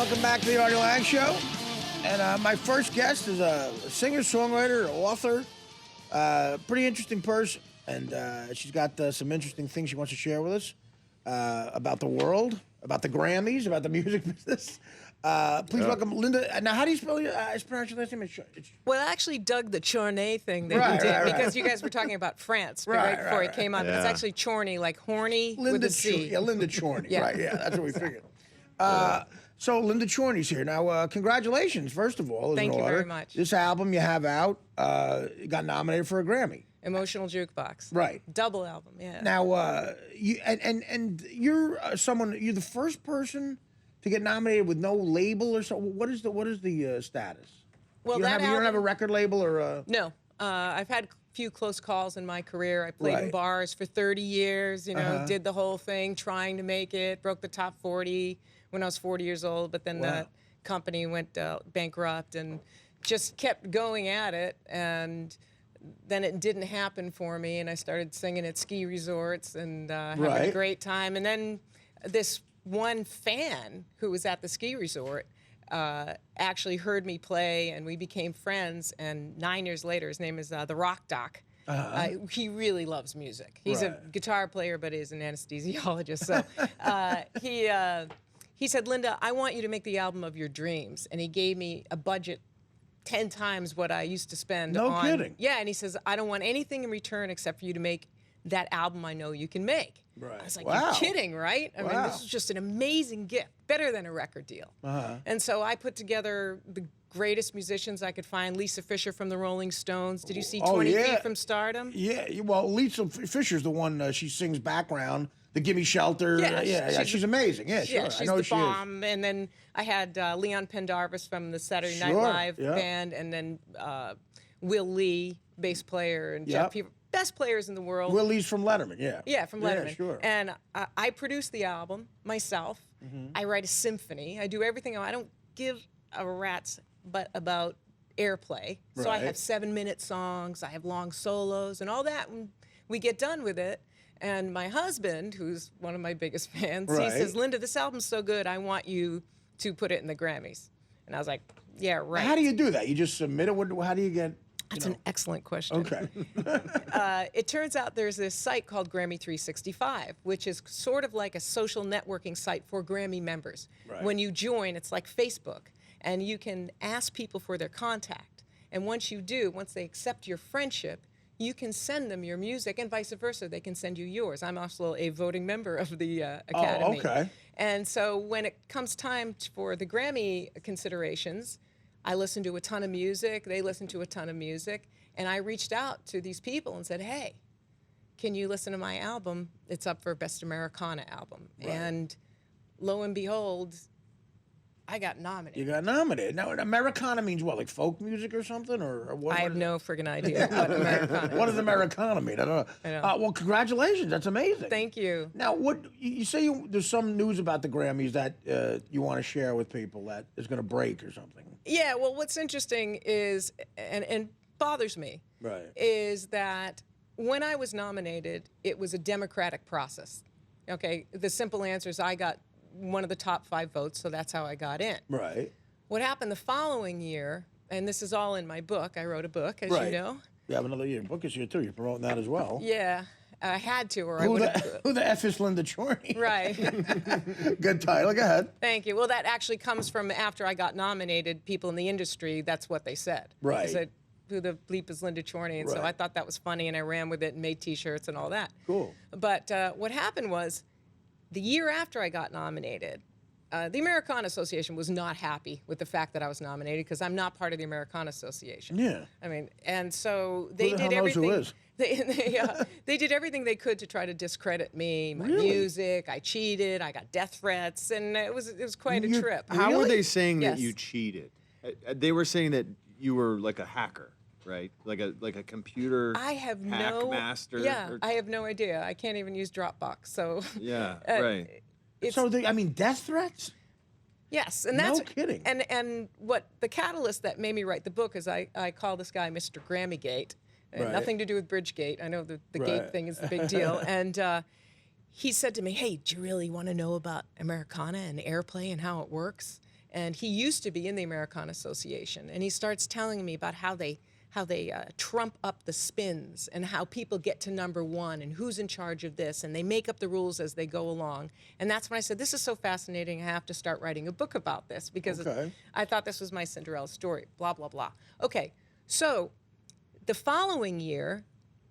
Welcome back to the Artie Lange Show. And my first guest is a singer-songwriter, author, pretty interesting person. And she's got some interesting things she wants to share with us about the world, about the Grammys, about the music business. Please welcome Linda. Now, how do you spell your pronounce your last name? Well, I actually dug the Chorney thing that you did because you guys were talking about France right before it came on. But it's actually Chorney, like horny with a C. Yeah, Linda Chorney. Right, yeah, that's what we figured. So Linda Chorney's here. Now, congratulations, first of all. Thank you very much. This album you have out got nominated for a Grammy. Emotional Jukebox. Right. Double album, yeah. Now, you're you're the first person to get nominated with no label or so. What is the status? Well, you don't have a record label or No. I've had a few close calls in my career. I played in bars for 30 years, you know, did the whole thing, trying to make it, broke the top 40 when I was 40 years old, but then the company went bankrupt and just kept going at it, and then it didn't happen for me, and I started singing at ski resorts and having a great time. And then this one fan who was at the ski resort actually heard me play, and we became friends. And 9 years later, his name is the Rock Doc. He really loves music. He's a guitar player, but he's an anesthesiologist. So he said, Linda, I want you to make the album of your dreams. And he gave me a budget 10 times what I used to spend on. No kidding. Yeah, and he says, I don't want anything in return except for you to make that album I know you can make. Right. I was like, you're kidding, right? I mean, this is just an amazing gift, better than a record deal. And so I put together the greatest musicians I could find. Lisa Fischer from the Rolling Stones. Did you see 20 Feet from Stardom? Yeah, well, Lisa Fischer's the one, she sings background, the Gimme Shelter. She's amazing. Yeah, sure. She's I know the she bomb. And then I had Leon Pendarvis from the Saturday Night Live band, and then Will Lee, bass player, and Jeff Peever. Best players in the world. Will Lee's from Letterman, Yeah, from Letterman. Yeah, sure. And I produce the album myself. I write a symphony. I do everything. I don't give a rat's butt about airplay. So I have 7-minute songs. I have long solos and all that. And we get done with it. And my husband, who's one of my biggest fans, he says, Linda, this album's so good, I want you to put it in the Grammys. And I was like, yeah, right. How do you do that? You just submit it? How do you get... That's an excellent question. Okay. It turns out there's this site called Grammy 365, which is sort of like a social networking site for Grammy members. When you join, it's like Facebook, and you can ask people for their contact. And once you do, once they accept your friendship, you can send them your music, and vice versa. They can send you yours. I'm also a voting member of the Academy. Oh, okay. And so when it comes time for the Grammy considerations, I listen to a ton of music, they listen to a ton of music, and I reached out to these people and said, hey, can you listen to my album? It's up for Best Americana Album. And lo and behold, I got nominated. You got nominated. Now, Americana means what, like folk music or something? Or what? I have no friggin' idea what Americana What does Americana mean? I don't know. Well, congratulations. That's amazing. Thank you. Now, what you say there's some news about the Grammys that you want to share with people that is going to break or something. Yeah, well, what's interesting is, and bothers me, is that when I was nominated, it was a democratic process. Okay, the simple answer is I got one of the top 5 votes, so that's how I got in. Right. What happened the following year, and this is all in my book, I wrote a book, as you know. You have another year. Book is here, too. You're promoting that as well. Yeah, I had to, or I would have... Who the F is Linda Chorney? Right. Good title. Go ahead. Thank you. Well, that actually comes from after I got nominated, people in the industry, that's what they said. They said, who the bleep is Linda Chorney? And so I thought that was funny, and I ran with it and made T-shirts and all that. Cool. But what happened was, the year after I got nominated, the Americana Association was not happy with the fact that I was nominated because I'm not part of the Americana Association. Yeah. I mean, and so they Who the did hell everything. Knows who is? They did everything they could to try to discredit me, my music. I cheated. I got death threats, and it was quite a trip. How were they saying that you cheated? They were saying that you were like a hacker. Right, like a computer. I have hack master. Yeah, I have no idea. I can't even use Dropbox. So yeah, right. So death threats. Yes, and that's no kidding. And what the catalyst that made me write the book is I call this guy Mr. Grammygate. Nothing to do with Bridgegate. I know the gate thing is the big deal. And he said to me, "Hey, do you really want to know about Americana and airplay and how it works?" and he used to be in the Americana Association, and he starts telling me about how they trump up the spins and how people get to number one and who's in charge of this, and they make up the rules as they go along. And that's when I said, this is so fascinating, I have to start writing a book about this, because I thought this was my Cinderella story, blah, blah, blah. Okay, so the following year,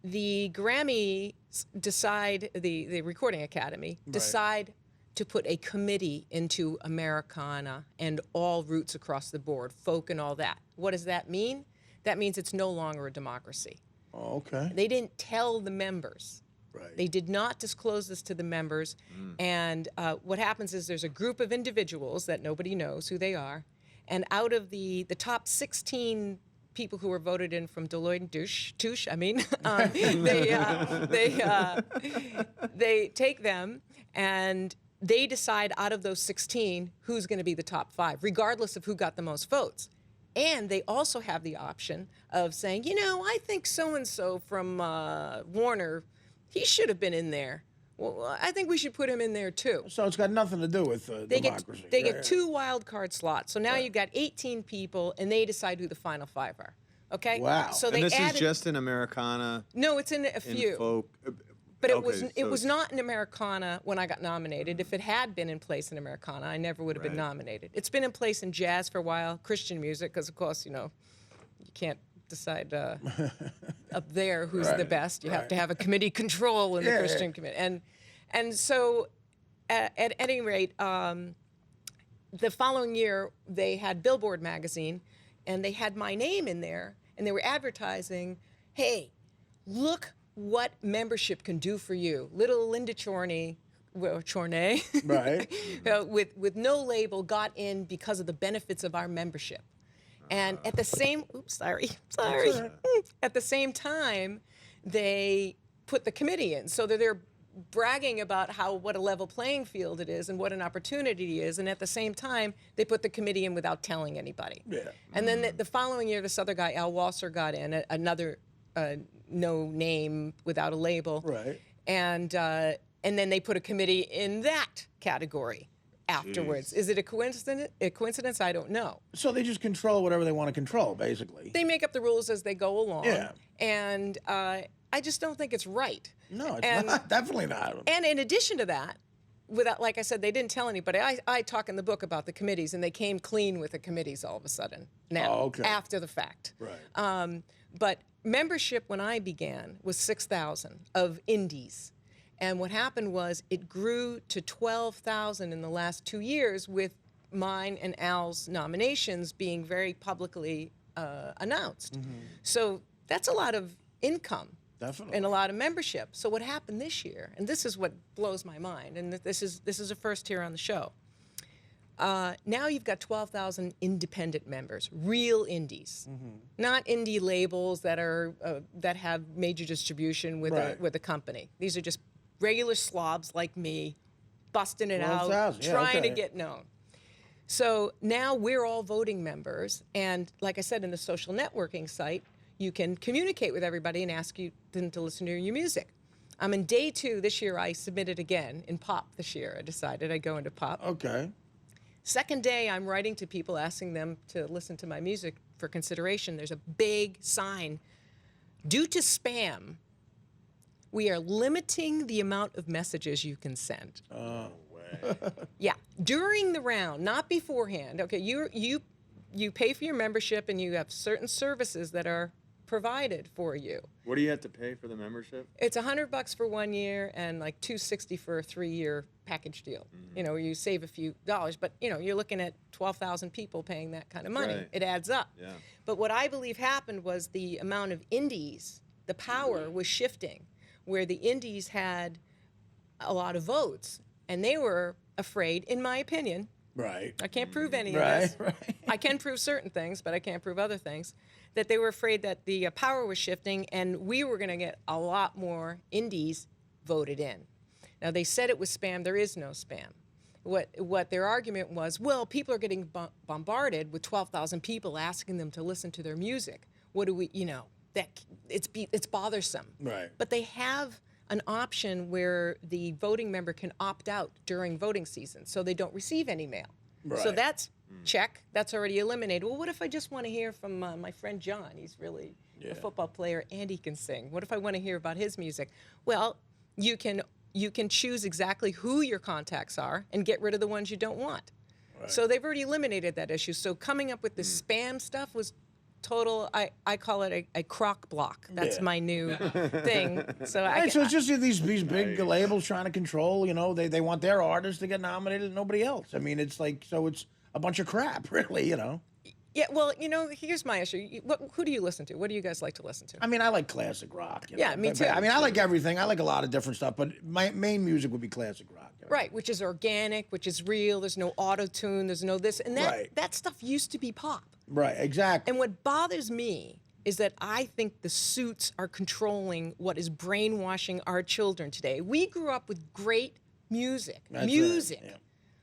the Grammys decide, the Recording Academy, decide to put a committee into Americana and all roots across the board, folk and all that. What does that mean? That means it's no longer a democracy. Oh, okay. They didn't tell the members. Right. They did not disclose this to the members. And what happens is there's a group of individuals that nobody knows who they are. And out of the top 16 people who were voted in from Deloitte and Touche, they take them and they decide out of those 16 who's going to be the top 5, regardless of who got the most votes. And they also have the option of saying, you know, I think so-and-so from Warner, he should have been in there. Well, I think we should put him in there too. So it's got nothing to do with democracy. They get 2 wild card slots. So now you've got 18 people, and they decide who the final 5 are. Okay? Wow. So And they this added, is just in Americana, no, it's in a in few. folk. But it Okay, was so- not in Americana when I got nominated. If it had been in place in Americana, I never would have been Right. nominated. It's been in place in jazz for a while, Christian music, because of course, you know, you can't decide up there who's the best. You have to have a committee control in the Christian committee. And so, at any rate, the following year they had Billboard magazine, and they had my name in there, and they were advertising, hey, look what membership can do for you. Little Linda Chorney, Right. with no label, got in because of the benefits of our membership. And at the same, at the same time, they put the committee in. So they're bragging about what a level playing field it is and what an opportunity it is. And at the same time, they put the committee in without telling anybody. Yeah. And then the following year, this other guy, Al Wasser, got in, another no name without a label. Right. And then they put a committee in that category afterwards. Jeez. Is it a coincidence? I don't know. So they just control whatever they want to control, basically. They make up the rules as they go along. Yeah. And I just don't think it's right. No, it's not. Definitely not. And in addition to that, like I said, they didn't tell anybody. I talk in the book about the committees, and they came clean with the committees all of a sudden now, after the fact. Right. But membership when I began was 6,000 of indies. And what happened was it grew to 12,000 in the last 2 years, with mine and Al's nominations being very publicly announced. So that's a lot of income. Definitely. And a lot of membership. So what happened this year, and this is what blows my mind, and this is a first here on the show. Now you've got 12,000 independent members, real indies, not indie labels that are that have major distribution with a company. These are just regular slobs like me, busting it out, 12,000, trying to get known. So now we're all voting members, and like I said, in the social networking site, you can communicate with everybody and ask them to listen to your music. I'm in day 2 this year. I submitted again in pop this year. I decided I'd go into pop. Okay. Second day, I'm writing to people asking them to listen to my music for consideration. There's a big sign. Due to spam, we are limiting the amount of messages you can send. Oh, way. Yeah, during the round, not beforehand. Okay, you pay for your membership, and you have certain services that are provided for you. What do you have to pay for the membership? It's $100 for 1 year and like $260 for a 3-year package deal. You know, you save a few dollars, but you know, you're looking at 12,000 people paying that kind of money. Right. It adds up. Yeah. But what I believe happened was the amount of indies, the power was shifting, where the indies had a lot of votes, and they were afraid, in my opinion. Right. I can't prove any of Right. this. Right. I can prove certain things, but I can't prove other things. That they were afraid that the power was shifting, and we were going to get a lot more indies voted in. Now, they said it was spam. There is no spam. What their argument was, well, people are getting bombarded with 12,000 people asking them to listen to their music. What do we, you know, that it's bothersome. Right. But they have an option where the voting member can opt out during voting season, so they don't receive any mail. So Right. that's Check. That's already eliminated. Well, what if I just want to hear from my friend John? He's really a football player and he can sing. What if I want to hear about his music? Well, you can choose exactly who your contacts are and get rid of the ones you don't want. Right. So they've already eliminated that issue. So coming up with the spam stuff was total, I call it a crock block. That's my new thing. So so it's just these big labels trying to control, they want their artists to get nominated and nobody else. I mean, it's like, so it's a bunch of crap, really, Yeah, well, here's my issue. Who do you listen to? What do you guys like to listen to? I mean, I like classic rock. Yeah, me too. I mean, I like everything. I like a lot of different stuff, but my main music would be classic rock. Right, which is organic, which is real. There's no auto-tune. There's no this. And that stuff used to be pop. Right, exactly. And what bothers me is that I think the suits are controlling what is brainwashing our children today. We grew up with great music. That's music. Right, yeah.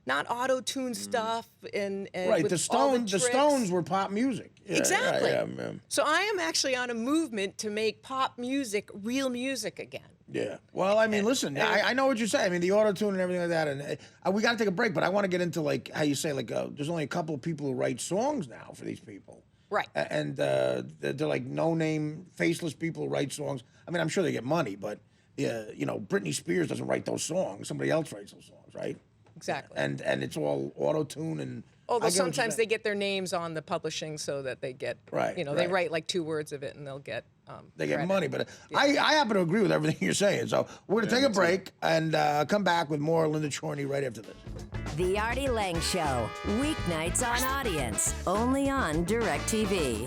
Not auto-tune stuff and right. With The Stones were pop music. Yeah, exactly. Yeah. So I am actually on a movement to make pop music real music again. Yeah. Well, I mean, listen, I know what you're saying. I mean, the auto-tune and everything like that, and we got to take a break, but I want to get into, like, how you say, like, there's only a couple of people who write songs now for these people. Right. And they're like no-name, faceless people who write songs. I mean, I'm sure they get money, but, Britney Spears doesn't write those songs. Somebody else writes those songs, right? Exactly. And it's all auto-tune and... Although sometimes they get their names on the publishing so that they get, they write like 2 words of it and they'll get they get money. But I happen to agree with everything you're saying. So we're going to take a break and come back with more Linda Chorney right after this. The Artie Lange Show, weeknights on Audience, only on DirecTV.